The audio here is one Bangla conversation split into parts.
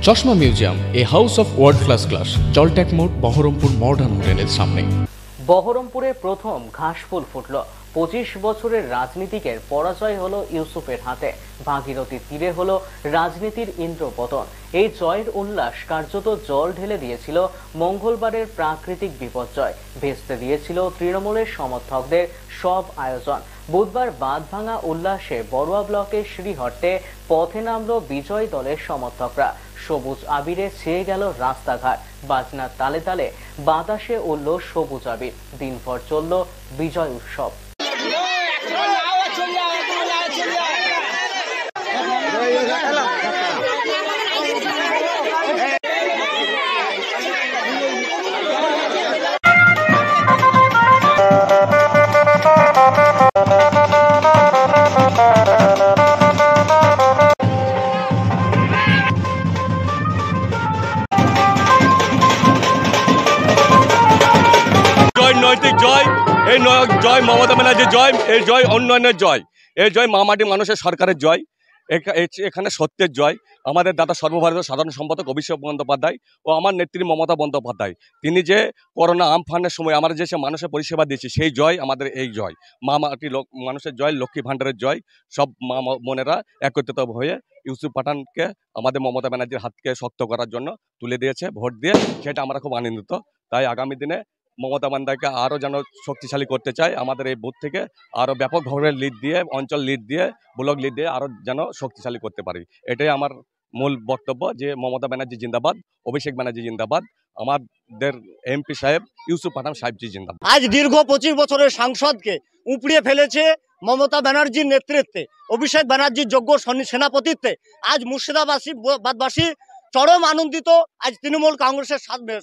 চশমা museum, a house of world class, জলট্যাক মোড়, বহরমপুর মডার্ন হোটেলের সামনে। বহরমপুরে প্রথম ঘাসফুল ফুটল। 25 বছরের রাজনীতিকের পরাজয় হলো ইউসুফের হাতে। ভাগীরথীর তীরে হলো রাজনীতির ইন্দ্রপতন। এই জয়ের উল্লাস কার্যত জল ঢেলে দিয়েছিল মঙ্গলবারের প্রাকৃতিক বিপর্যয়, ভেস্তে দিয়েছিল তৃণমূলের সমর্থকদের সব আয়োজন। বুধবার বাঁধভাঙা উল্লাসে বড়ুয়া ব্লকের শ্রীহট্টে পথে নামল বিজয় দলের সমর্থকরা। সবুজ আবিরে ছেয়ে গেল রাস্তাঘাট, বাজনার তালে তালে বাতাসে উড়ল সবুজ আবির। দিনভর চলল বিজয় উৎসব। নৈতিক জয়, এই জয় মমতা ব্যানার্জির জয়, এই জয় উন্নয়নের জয়, এই জয় মামাটি মানুষের সরকারের জয়, এখানে সত্যের জয়। আমাদের দাদা সর্বভারতীয় সাধারণ সম্পাদক অভিষেক বন্দ্যোপাধ্যায় ও আমার নেত্রী মমতা বন্দ্যোপাধ্যায়, তিনি যে করোনা আমফানের সময় আমরা যে মানুষের পরিষেবা দিয়েছি, সেই জয় আমাদের এই জয়। মামাটি মানুষের জয়, লক্ষ্মী ভাণ্ডারের জয়। সব মা বোনেরা একত্রিত হয়ে ইউসুফ পাঠানকে আমাদের মমতা ব্যানার্জির হাতকে শক্ত করার জন্য তুলে দিয়েছে ভোট দিয়ে, সেটা আমরা খুব আনন্দিত। তাই আগামী দিনে মমতা বন্দ্যোপাধ্যায়কে আরও যেন শক্তিশালী করতে চাই, আমাদের এই বুথ থেকে আরও ব্যাপকভাবে লিড দিয়ে, অঞ্চল লিড দিয়ে, ব্লক লিড দিয়ে আরও যেন শক্তিশালী করতে পারি। এটাই আমার মূল বক্তব্য, যে মমতা ব্যানার্জি জিন্দাবাদ, অভিষেক ব্যানার্জি জিন্দাবাদ, আমাদের এমপি সাহেব ইউসুফ পাঠান সাহেবজি জিন্দাবাদ। আজ দীর্ঘ 25 বছরের সাংসদকে উপড়িয়ে ফেলেছে মমতা ব্যানার্জির নেতৃত্বে, অভিষেক ব্যানার্জির যোগ্য সেনাপতিত্বে আজ মুর্শিদাবাদবাসী চরম আনন্দিত। আজ তৃণমূল কংগ্রেসের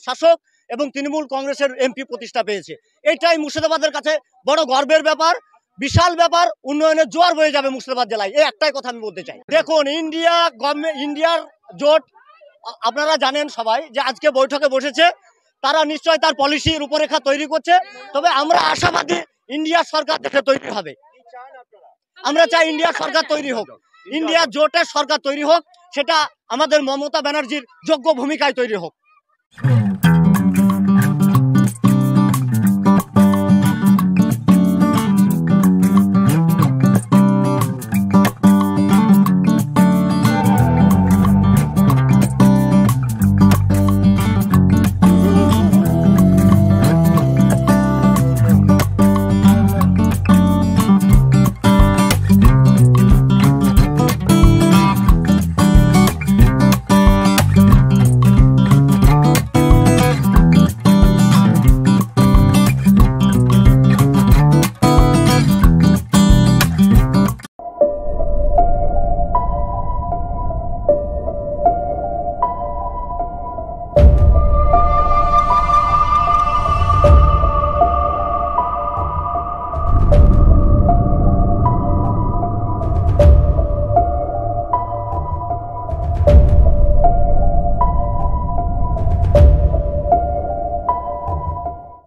শাসক এবং তৃণমূল কংগ্রেসের এমপি প্রতিষ্ঠা পেয়েছে। এটাই মুর্শিদাবাদের কাছে বড় গর্বের ব্যাপার, বিশাল ব্যাপার। উন্নয়নের জোয়ার বয়ে যাবে মুর্শিদাবাদ জেলায়, এই একটাই কথা আমি বলতে চাই। দেখুন, ইন্ডিয়ার জোট, আপনারা জানেন সবাই যে আজকে বৈঠকে বসেছে, তারা নিশ্চয় তার পলিসি রূপরেখা তৈরি করছে। তবে আমরা আশাবাদী ইন্ডিয়ার সরকার দেখে তৈরি হবে। আমরা চাই ইন্ডিয়ার সরকার তৈরি হোক, ইন্ডিয়ার জোটের সরকার তৈরি হোক, সেটা আমাদের মমতা ব্যানার্জির যোগ্য ভূমিকায় তৈরি হোক।